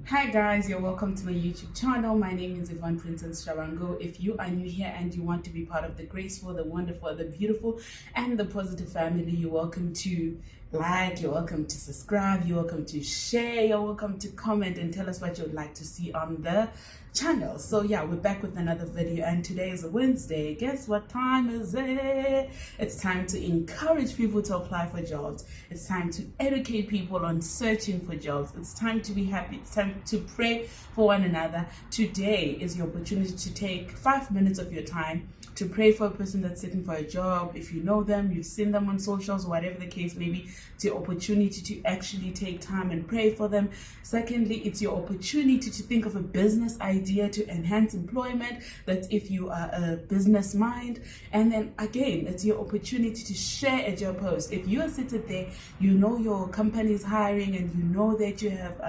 Hi guys, you're welcome to my YouTube channel. My name is Yvonne Princess Sharango. If you are new here and you want to be part of the graceful, the wonderful, the beautiful, and the positive family, you're welcome to you're welcome to subscribe, you're welcome to share, you're welcome to comment and tell us what you'd like to see on the channel. So yeah, we're back with another video, and today is a Wednesday. Guess what time is it? It's time to encourage people to apply for jobs. It's time to educate people on searching for jobs. It's time to be happy. It's time to pray for one another. Today is your opportunity to take 5 minutes of your time to pray for a person that's seeking for a job. If you know them, you've seen them on socials, whatever the case may be, it's your opportunity to actually take time and pray for them. Secondly, it's your opportunity to think of a business idea to enhance employment. That's if you are a business mind. And then again, it's your opportunity to share a job post. If you are sitting there, you know your company is hiring and you know that you have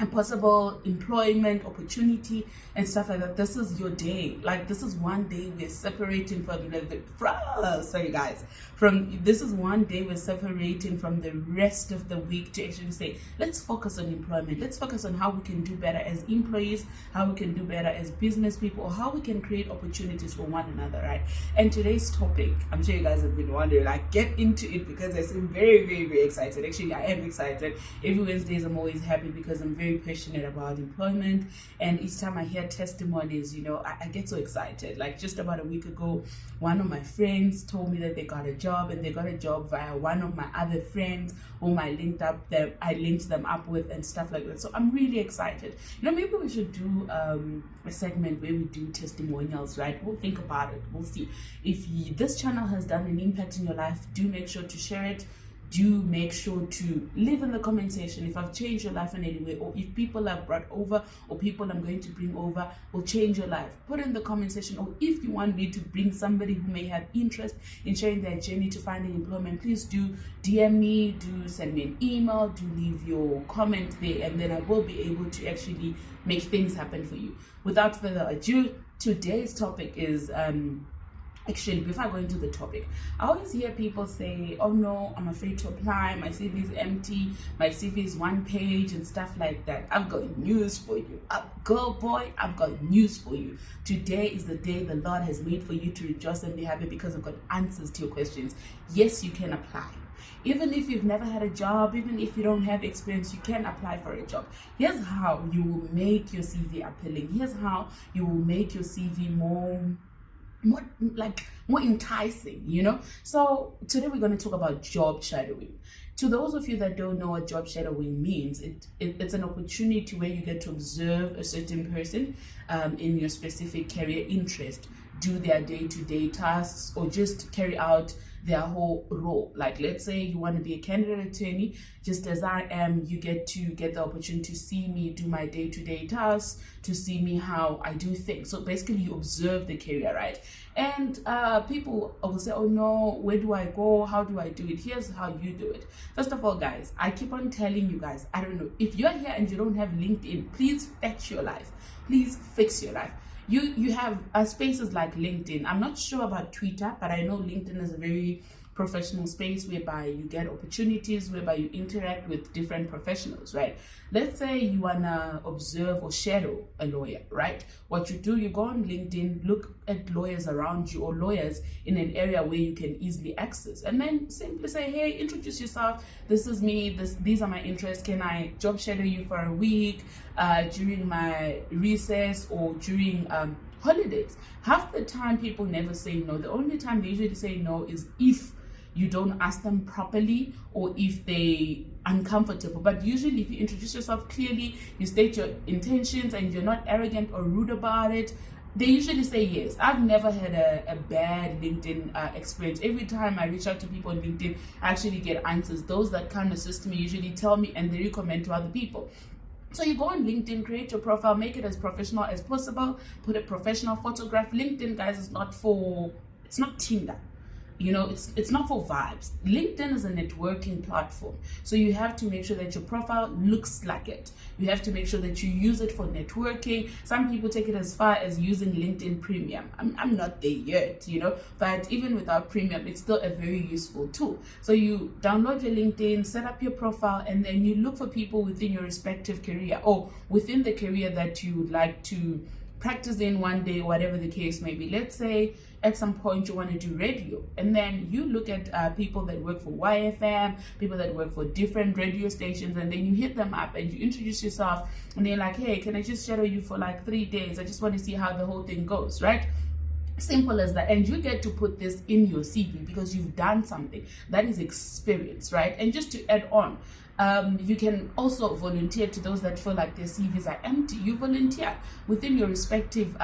a possible employment opportunity and stuff like that. This is your day. Like, this is one day we're separating from this is one day we're separating from the rest of the week to actually say, let's focus on employment. Let's focus on how we can do better as employees, how we can do better as business people, or how we can create opportunities for one another, right? And today's topic, I'm sure you guys have been wondering, like, get into it because I seem very, very, very excited. Actually, I am excited. Every Wednesdays I'm always happy because I'm very passionate about employment, and each time I hear testimonies, I get so excited. Like, just about a week ago, one of my friends told me that they got a job, and they got a job via one of my other friends whom I linked them up with and stuff like that. So I'm really excited. Maybe we should do a segment where we do testimonials, right? We'll think about it. We'll see. If this channel has done an impact in your life, do make sure to share it. Do make sure to leave in the comment section if I've changed your life in any way, or if people I've brought over or people I'm going to bring over will change your life. Put in the comment section. Or if you want me to bring somebody who may have interest in sharing their journey to finding employment, please do DM me, do send me an email, do leave your comment there, and then I will be able to actually make things happen for you. Without further ado, today's topic is actually, before I go into the topic, I always hear people say, oh no, I'm afraid to apply, my CV is empty, my CV is one page and stuff like that. I've got news for you. Girl, boy, I've got news for you. Today is the day the Lord has made for you to rejoice and be happy because I've got answers to your questions. Yes, you can apply. Even if you've never had a job, even if you don't have experience, you can apply for a job. Here's how you will make your CV appealing. Here's how you will make your CV more enticing. So today we're going to talk about job shadowing. To those of you that don't know what job shadowing means, it's an opportunity where you get to observe a certain person in your specific career interest, do their day-to-day tasks, or just carry out their whole role. Like, let's say you want to be a candidate attorney, just as I am, you get the opportunity to see me do my day-to-day tasks, to see me how I do things. So basically you observe the career, right? And people will say, oh no, where do I go? How do I do it? Here's how you do it. First of all, guys, I keep on telling you guys, I don't know, if you're here and you don't have LinkedIn, please fetch your life. Please fix your life. You have spaces like LinkedIn. I'm not sure about Twitter, but I know LinkedIn is a very professional space whereby you get opportunities, whereby you interact with different professionals, right? Let's say you want to observe or shadow a lawyer, right? What you do, you go on LinkedIn, look at lawyers around you or lawyers in an area where you can easily access, and then simply say, hey, introduce yourself. This is me. These are my interests. Can I job shadow you for a week during my recess or during holidays? Half the time people never say no. The only time they usually say no is if you don't ask them properly or if they uncomfortable. But usually if you introduce yourself clearly, you state your intentions and you're not arrogant or rude about it, they usually say yes. I've never had a bad LinkedIn experience. Every time I reach out to people on LinkedIn, I actually get answers. Those that can't assist me usually tell me and they recommend to other people. So you go on LinkedIn, create your profile, make it as professional as possible, put a professional photograph. LinkedIn, guys, it's not Tinder. You know, it's not for vibes. LinkedIn is a networking platform, so you have to make sure that your profile looks like it. You have to make sure that you use it for networking. Some people take it as far as using LinkedIn Premium. I'm not there yet, you know, but even without Premium, it's still a very useful tool. So you download your LinkedIn, set up your profile, and then you look for people within your respective career or within the career that you would like to practice in one day, whatever the case may be. Let's say at some point you want to do radio, and then you look at people that work for YFM, people that work for different radio stations, and then you hit them up and you introduce yourself, and they're like, hey, can I just shadow you for like 3 days? I just want to see how the whole thing goes, right? Simple as that. And you get to put this in your CV because you've done something that is experience, right? And just to add on, you can also volunteer to those that feel like their CVs are empty. You volunteer within your respective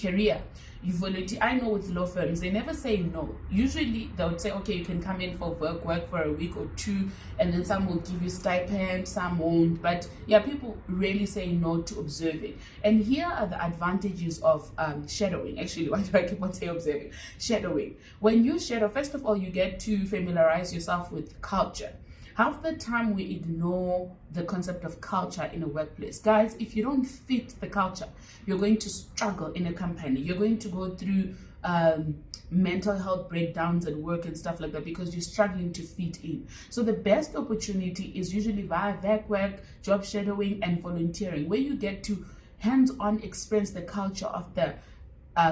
career. You volunteer. I know with law firms, they never say no. Usually they would say, okay, you can come in for work for a week or two, and then some will give you stipend, some won't. But yeah, people rarely say no to observing. And here are the advantages of shadowing. Actually, why do I keep on saying observing? Shadowing. When you shadow, first of all, you get to familiarize yourself with culture. Half the time we ignore the concept of culture in a workplace. Guys, if you don't fit the culture, you're going to struggle in a company. You're going to go through mental health breakdowns at work and stuff like that because you're struggling to fit in. So the best opportunity is usually via VAC work, job shadowing, and volunteering, where you get to hands-on experience the culture of the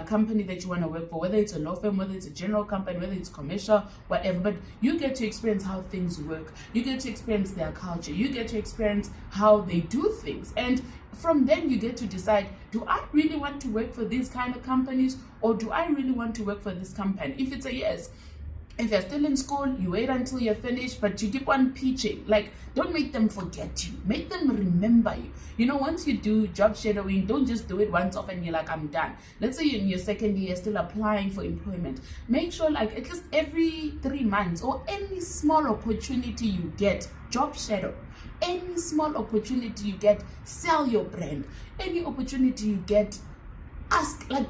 company that you want to work for, whether it's a law firm, whether it's a general company, whether it's commercial, whatever. But you get to experience how things work. You get to experience their culture. You get to experience how they do things. And from then you get to decide, do I really want to work for these kind of companies, or do I really want to work for this company? If it's a yes, if you're still in school, you wait until you're finished, but you keep on pitching. Like, don't make them forget you. Make them remember you. You know, once you do job shadowing, don't just do it once off and you're like, I'm done. Let's say you're in your second year, still applying for employment. Make sure like at least every 3 months or any small opportunity you get, job shadow. Any small opportunity you get, sell your brand. Any opportunity you get, ask, like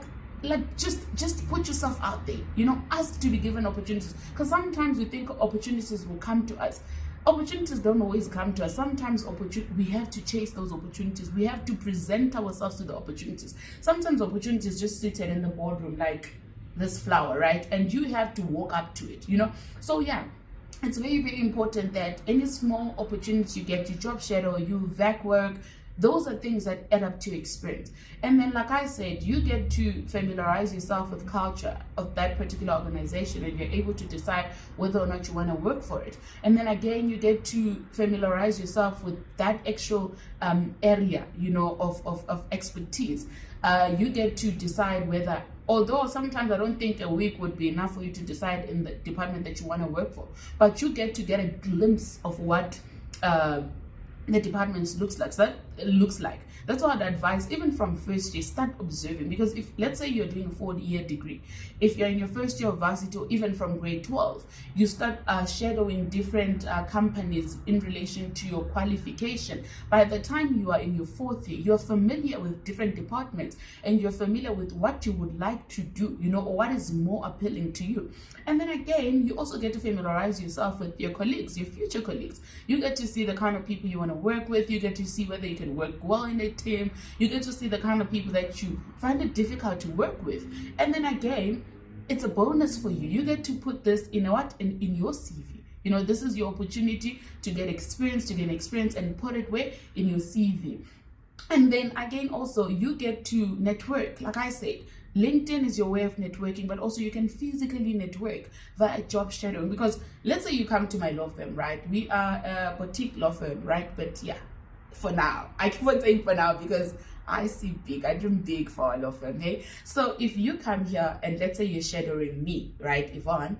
just put yourself out there, you know, ask to be given opportunities, because sometimes we think opportunities will come to us. Opportunities don't always come to us. Sometimes we have to chase those opportunities. We have to present ourselves to the opportunities. Sometimes opportunities just sit in the boardroom like this flower, right? And you have to walk up to it, you know. So yeah, it's very, very important that any small opportunity you get, you job shadow, you VAC work, those are things that add up to experience. And then, like I said, you get to familiarize yourself with culture of that particular organization, and you're able to decide whether or not you want to work for it. And then again, you get to familiarize yourself with that actual area, you know, of expertise. You get to decide whether, although sometimes I don't think a week would be enough for you to decide in the department that you want to work for, but you get to get a glimpse of what the department looks like. That's why I'd advise, even from first year, start observing. Because if, let's say you're doing a 4-year degree, if you're in your first year of varsity, or even from grade 12, you start shadowing different companies in relation to your qualification. By the time you are in your 4th year, you're familiar with different departments, and you're familiar with what you would like to do, you know, or what is more appealing to you. And then again, you also get to familiarize yourself with your colleagues, your future colleagues. You get to see the kind of people you want to work with. You get to see whether you can work well in a team. You get to see the kind of people that you find it difficult to work with. And then again, it's a bonus for you. You get to put this in your CV. You know, this is your opportunity to get experience, and put it where? In your CV. And then again, also, you get to network. Like I said, LinkedIn is your way of networking, but also you can physically network via job shadowing. Because let's say you come to my law firm, right? We are a boutique law firm, right? But yeah, for now, I keep on saying for now because I see big, I dream big for our law firm, hey? So if you come here and let's say you're shadowing me, right, Yvonne,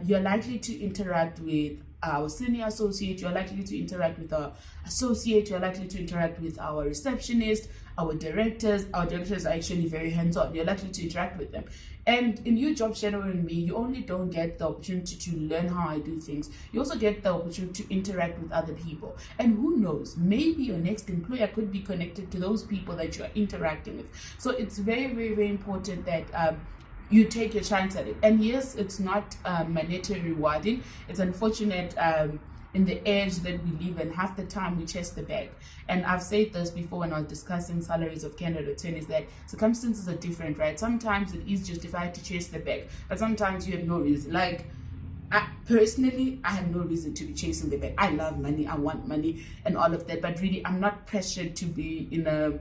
you're likely to interact with our senior associate, you're likely to interact with our associate, you're likely to interact with our receptionist, our directors. Our directors are actually very hands-on. You're likely to interact with them. And in you job shadowing me, you only don't get the opportunity to learn how I do things. You also get the opportunity to interact with other people. And who knows, maybe your next employer could be connected to those people that you're interacting with. So it's very, very, very important that you take your chance at it. And yes, it's not monetary rewarding. It's unfortunate in the age that we live in, half the time we chase the bag. And I've said this before when I was discussing salaries of candidate attorneys, that circumstances are different, right? Sometimes it is justified to chase the bag, but sometimes you have no reason. Like, personally, I have no reason to be chasing the bag. I love money, I want money and all of that, but really I'm not pressured to be in a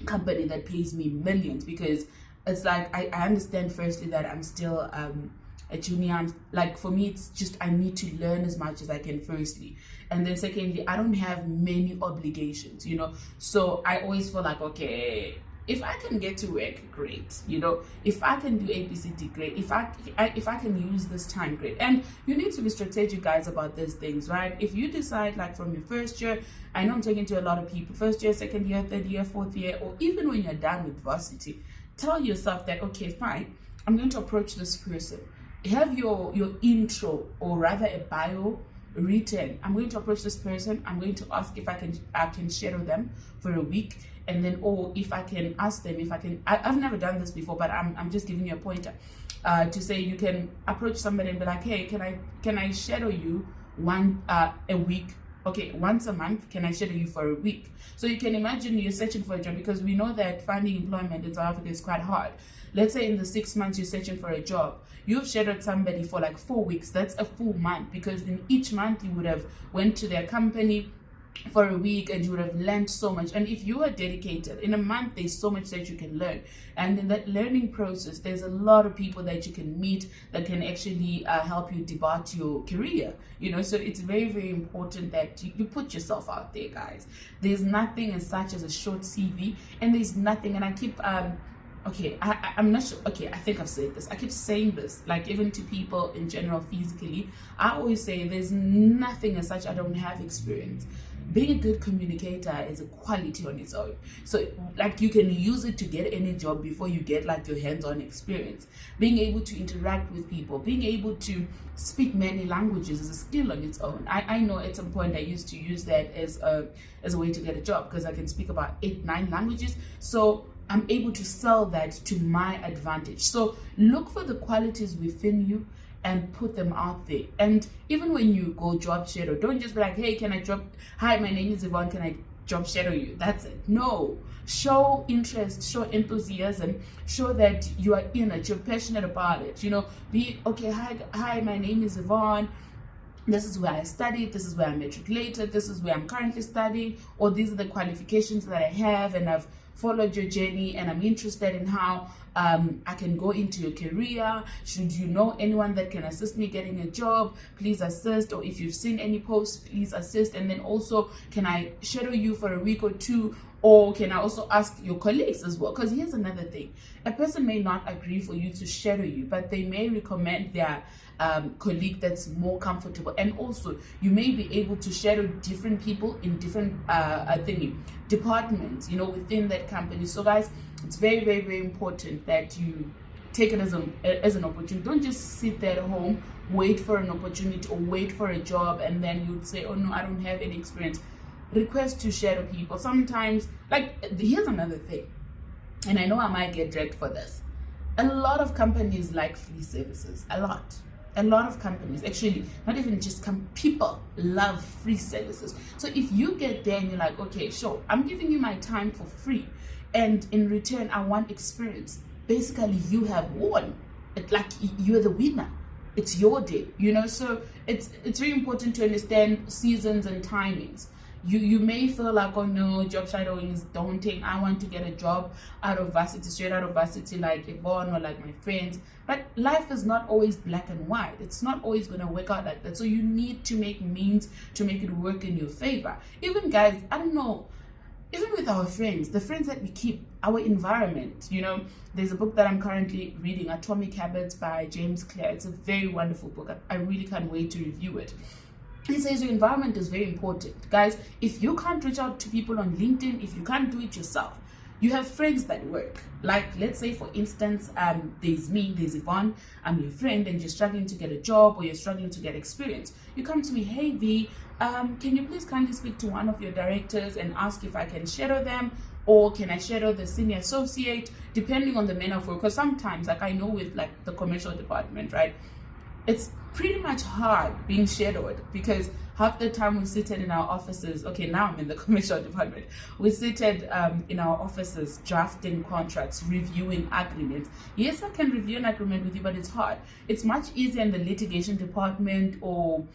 company that pays me millions, because it's like I understand firstly that I'm still a junior. Like, for me, it's just I need to learn as much as I can firstly, and then secondly, I don't have many obligations, you know. So I always feel like, okay, if I can get to work, great, you know. If I can do ABCD, great. If I can use this time, great. And you need to be strategic, guys, about these things, right? If you decide, like, from your first year, I know I'm talking to a lot of people, first year, second year, third year, fourth year, or even when you're done with varsity, tell yourself that, okay, fine, I'm going to approach this person. Have your intro, or rather a bio, written. I'm going to approach this person. I'm going to ask if I can shadow them for a week, and then, or if I can ask them if I can. I've never done this before, but I'm just giving you a pointer to say you can approach somebody and be like, hey, can I shadow you a week? Okay, once a month, can I shadow you for a week? So you can imagine you're searching for a job, because we know that finding employment in South Africa is quite hard. Let's say in the 6 months you're searching for a job, you've shadowed somebody for like 4 weeks. That's a full month, because in each month you would have went to their company for a week and you would have learned so much. And if you are dedicated, in a month there's so much that you can learn, and in that learning process there's a lot of people that you can meet that can actually help you debut your career, you know. So it's very, very important that you put yourself out there, guys. There's nothing as such as a short CV, and there's nothing, and I keep okay, I'm not sure. Okay, I think I've said this. I keep saying this, like, even to people in general, physically. I always say there's nothing as such I don't have experience. Being a good communicator is a quality on its own. So, like, you can use it to get any job before you get, like, your hands-on experience. Being able to interact with people, being able to speak many languages is a skill on its own. I know at some point I used to use that as a way to get a job, because I can speak about 8-9 languages. So I'm able to sell that to my advantage. So look for the qualities within you and put them out there. And even when you go job shadow, don't just be like, hey, hi, my name is Yvonne, can I job shadow you? That's it. No, show interest, show enthusiasm, show that you are in it, you're passionate about it, you know. Be okay, hi, my name is Yvonne, this is where I studied, this is where I matriculated, this is where I'm currently studying, or these are the qualifications that I have, and I've followed your journey, and I'm interested in how I can go into your career. Should you know anyone that can assist me getting a job, please assist. Or if you've seen any posts, please assist. And then also, can I shadow you for a week or two? Or can I also ask your colleagues as well? Because here's another thing. A person may not agree for you to shadow you, but they may recommend their colleague that's more comfortable. And also, you may be able to shadow different people in different departments, you know, within that company. So guys, it's very, very, very important that you take it as an opportunity. Don't just sit there at home, wait for an opportunity or wait for a job, and then you'd say, oh no, I don't have any experience. Request to shadow people. Sometimes, like, here's another thing, and I know I might get dragged for this. A lot of companies like free services. A lot of companies, actually, not even just people love free services. So if you get there and you're like, okay, sure, I'm giving you my time for free, and in return I want experience, basically you have won. It's like you're the winner. It's your day, you know. So it's very important to understand seasons and timings. You may feel like, oh no, job shadowing is daunting. I want to get a job out of varsity, straight out of varsity, like Yvonne or like my friends. But life is not always black and white. It's not always going to work out like that. So you need to make means to make it work in your favor. Even guys, I don't know, even with our friends, the friends that we keep, our environment, you know. There's a book that I'm currently reading, Atomic Habits by James Clear. It's a very wonderful book. I really can't wait to review it. He says your environment is very important. Guys, if you can't reach out to people on LinkedIn, if you can't do it yourself, you have friends that work. Like, let's say, for instance, there's me, there's Yvonne, I'm your friend, and you're struggling to get a job or you're struggling to get experience. You come to me, hey V, can you please kindly speak to one of your directors and ask if I can shadow them, or can I shadow the senior associate, depending on the manner of work. Because sometimes, like I know with like the commercial department, right, it's pretty much hard being shadowed, because half the time we're seated in our offices. Okay, now I'm in the commercial department. We're seated in our offices drafting contracts, reviewing agreements. Yes, I can review an agreement with you, but it's hard. It's much easier in the litigation department or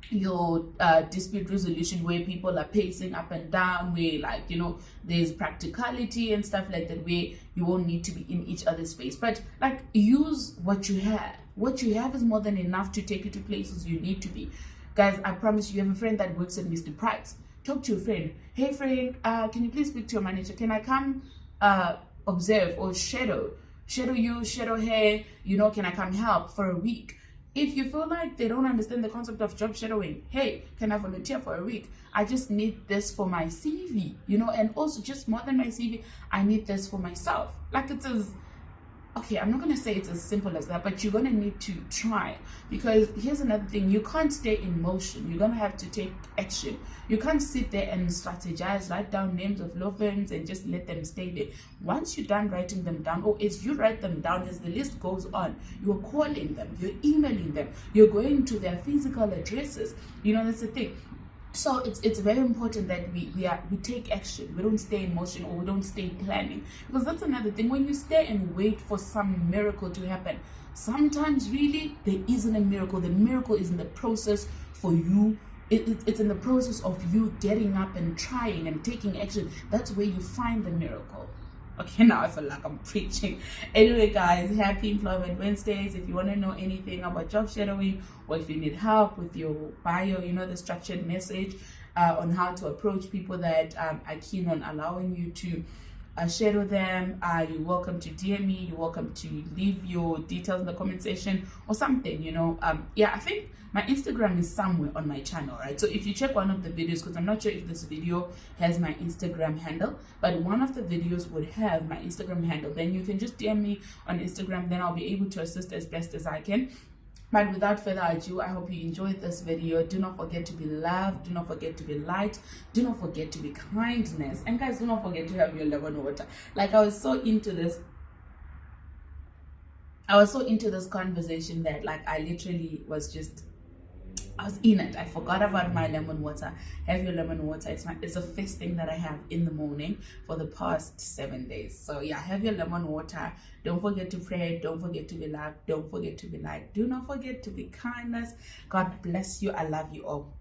your dispute resolution, where people are pacing up and down, where, like, you know, there's practicality and stuff like that, where you won't need to be in each other's space. But like, use what you have. What you have is more than enough to take you to places you need to be. Guys, I promise you have a friend that works at Mr. Price. Talk to your friend. Hey friend, can you please speak to your manager? Can I come observe or shadow you, shadow her, you know, can I come help for a week? If you feel like they don't understand the concept of job shadowing, hey, can I volunteer for a week? I just need this for my CV, you know, and also just more than my CV, I need this for myself. Like, it's as, okay, I'm not going to say it's as simple as that, but you're going to need to try. Because here's another thing, you can't stay in motion. You're going to have to take action. You can't sit there and strategize, write down names of law firms and just let them stay there. Once you're done writing them down, or as you write them down, as the list goes on, you're calling them, you're emailing them, you're going to their physical addresses. You know, that's the thing. So it's very important that we take action. We don't stay in motion, or we don't stay planning, because that's another thing. When you stay and wait for some miracle to happen, sometimes really there isn't a miracle. The miracle is in the process for you. It's in the process of you getting up and trying and taking action. That's where you find the miracle. Okay, now I feel like I'm preaching. Anyway, guys, happy Employment Wednesdays. If you want to know anything about job shadowing, or if you need help with your bio, you know, the structured message on how to approach people that are keen on allowing you to shadow them, you're welcome to DM me. You're welcome to leave your details in the comment section or something, you know. Yeah, I think my Instagram is somewhere on my channel, right? So if you check one of the videos, because I'm not sure if this video has my Instagram handle, but one of the videos would have my Instagram handle. Then you can just DM me on Instagram. Then I'll be able to assist as best as I can. But without further ado, I hope you enjoyed this video. Do not forget to be loved. Do not forget to be light. Do not forget to be kindness. And guys, do not forget to have your lemon water. Like, I was so into this conversation that, like, I literally was just, I was in it. I forgot about my lemon water. Have your lemon water. It's the first thing that I have in the morning for the past 7 days. So yeah, have your lemon water. Don't forget to pray. Don't forget to be loved. Don't forget to be light. Do not forget to be kindness. God bless you. I love you all.